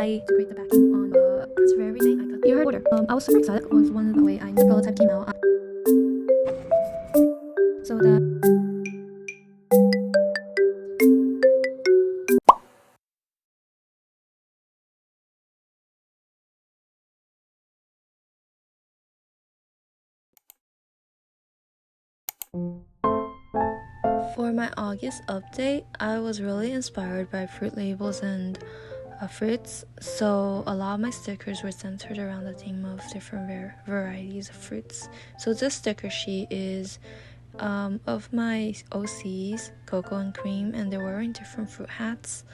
I create the backing on the parts for everything. I cut the order. I was super excited. It was one of the way the prototype came out. So that for my August update, I was really inspired by fruit labels and fruits, so a lot of my stickers were centered around the theme of different varieties of fruits. So this sticker sheet is of my OCs, Cocoa and Cream, and they're wearing different fruit hats,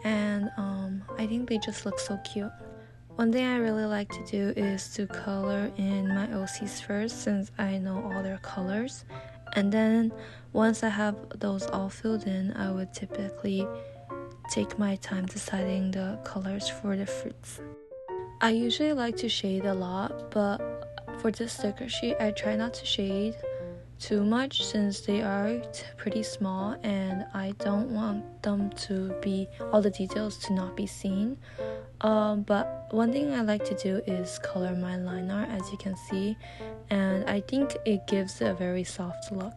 and I think they just look so cute. One thing I really like to do is to color in my OCs first, since I know all their colors, and then once I have those all filled in, I would typically take my time deciding the colors for the fruits. I usually like to shade a lot, but for this sticker sheet, I try not to shade too much since they are pretty small and I don't want them to be all the details to not be seen. But one thing I like to do is color my line art, as you can see, and I think it gives it a very soft look.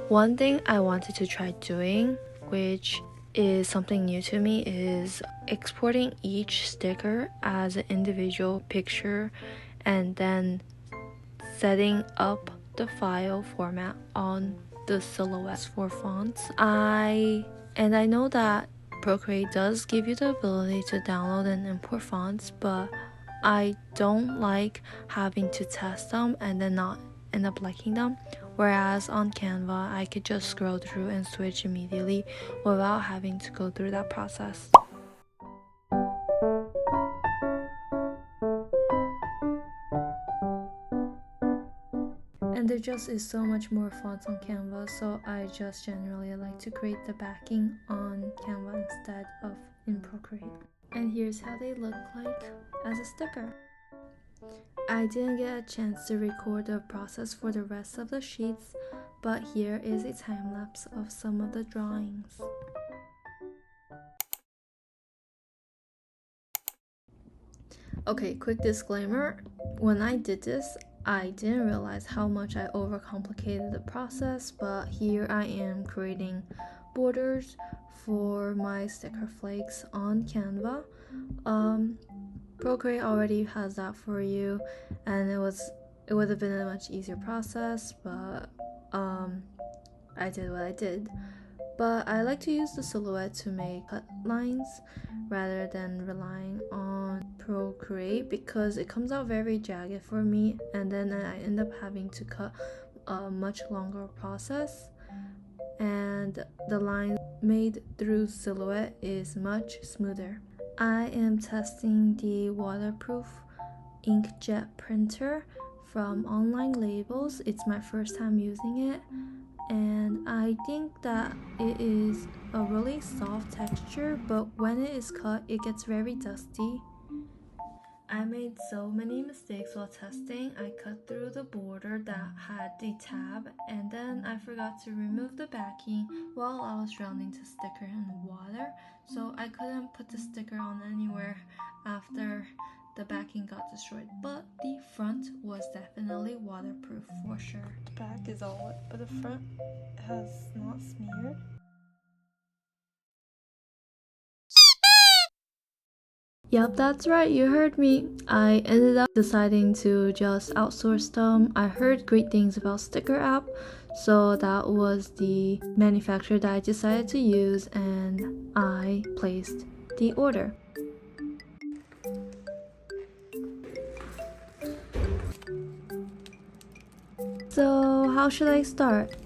One thing I wanted to try doing, which is something new to me, is exporting each sticker as an individual picture and then setting up the file format on the silhouettes for fonts. I know that Procreate does give you the ability to download and import fonts, but I don't like having to test them and then not end up liking them. Whereas on Canva, I could just scroll through and switch immediately without having to go through that process. And there just is so much more fonts on Canva, so I just generally like to create the backing on Canva instead of in Procreate. And here's how they look like as a sticker. I didn't get a chance to record the process for the rest of the sheets, but here is a time lapse of some of the drawings. Okay, quick disclaimer. When I did this, I didn't realize how much I overcomplicated the process, but here I am creating borders for my sticker flakes on Canva. Procreate already has that for you, and it would have been a much easier process, but I did what I did. But I like to use the silhouette to make cut lines rather than relying on Procreate because it comes out very jagged for me, and then I end up having to cut a much longer process, and the line made through silhouette is much smoother. I am testing the waterproof inkjet printer from Online Labels. It's my first time using it, and I think that it is a really soft texture, but when it is cut, it gets very dusty. I made so many mistakes while testing. I cut through the border that had the tab, and then I forgot to remove the backing while I was drowning the sticker in water, so I couldn't put the sticker on anywhere after the backing got destroyed, but the front was definitely waterproof for sure. The back is all wet, but the front has not smeared. Yep, that's right, you heard me. I ended up deciding to just outsource them. I heard great things about Sticker App, so that was the manufacturer that I decided to use, and I placed the order. So how should I start?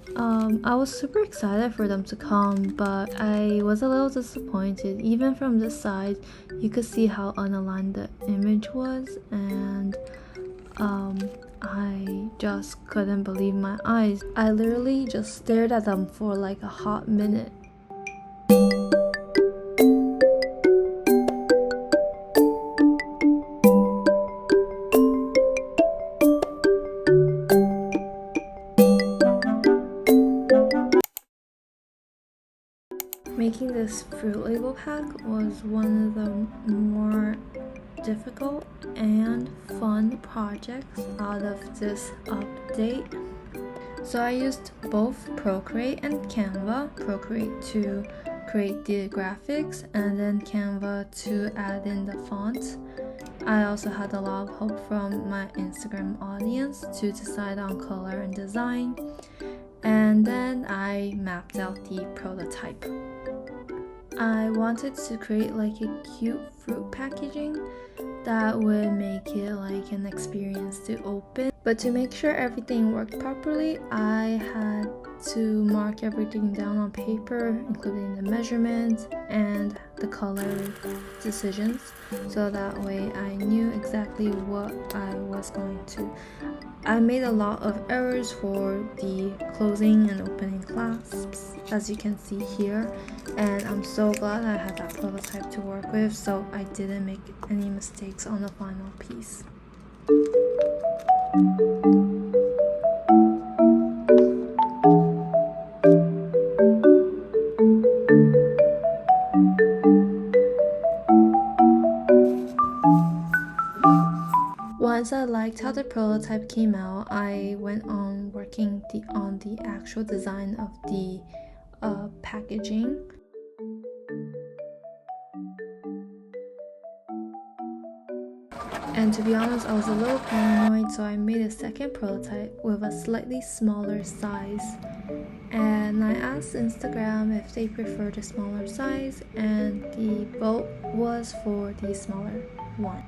I was super excited for them to come, but I was a little disappointed. Even from this side, you could see how unaligned the image was, and I just couldn't believe my eyes. I literally just stared at them for like a hot minute. making this fruit label pack was one of the more difficult and fun projects out of this update. So I used both Procreate and Canva. Procreate to create the graphics and then Canva to add in the fonts. I also had a lot of help from my Instagram audience to decide on color and design. And then I mapped out the prototype. I wanted to create like a cute fruit packaging that would make it like an experience to open. But to make sure everything worked properly, I had to mark everything down on paper, including the measurements and the color decisions, so that way I knew exactly what I was going to. I made a lot of errors for the closing and opening clasps, as you can see here, and I'm so glad I had that prototype to work with, so I didn't make any mistakes on the final piece. Once I liked how the prototype came out, I went on working on the actual design of the packaging. And to be honest, I was a little paranoid, so I made a second prototype with a slightly smaller size. And I asked Instagram if they preferred a smaller size, and the vote was for the smaller one.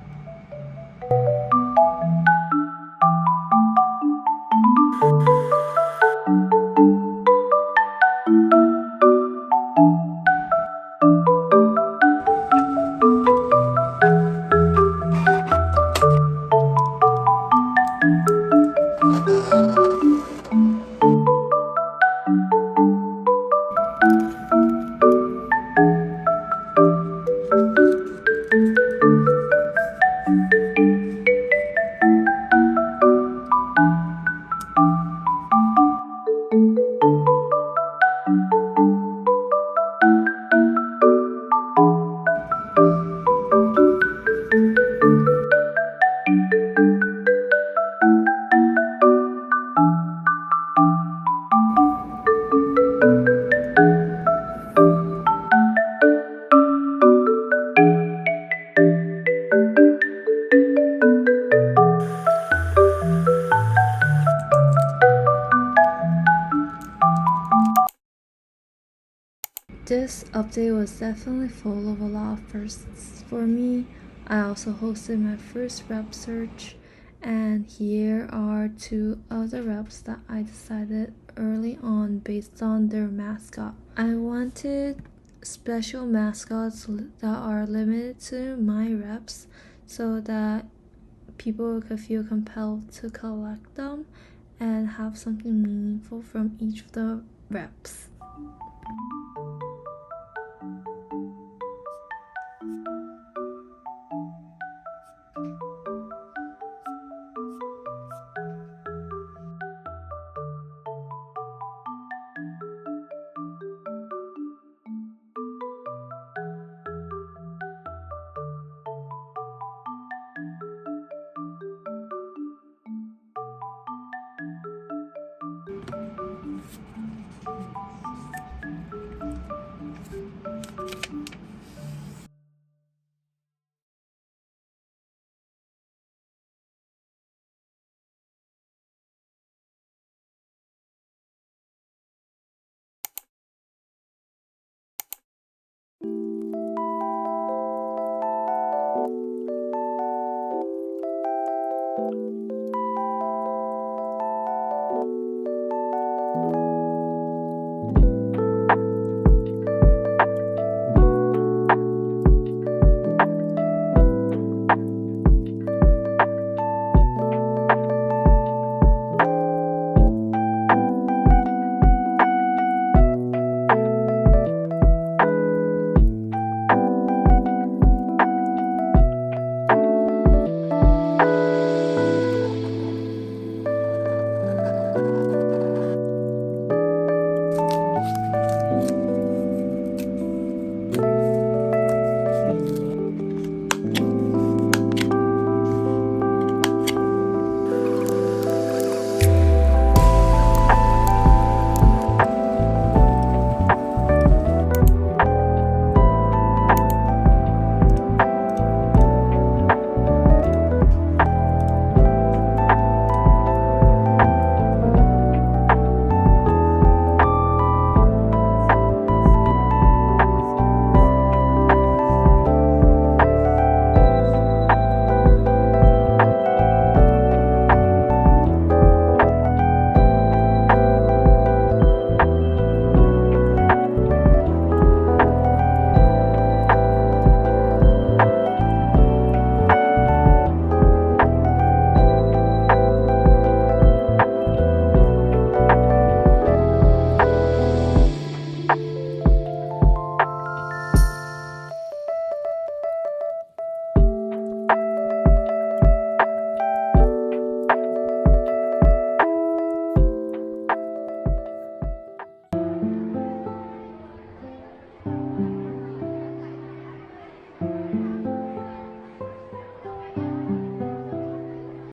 This update was definitely full of a lot of firsts for me. I also hosted my first rep search, and here are two of the reps that I decided early on based on their mascot. I wanted special mascots that are limited to my reps so that people could feel compelled to collect them and have something meaningful from each of the reps.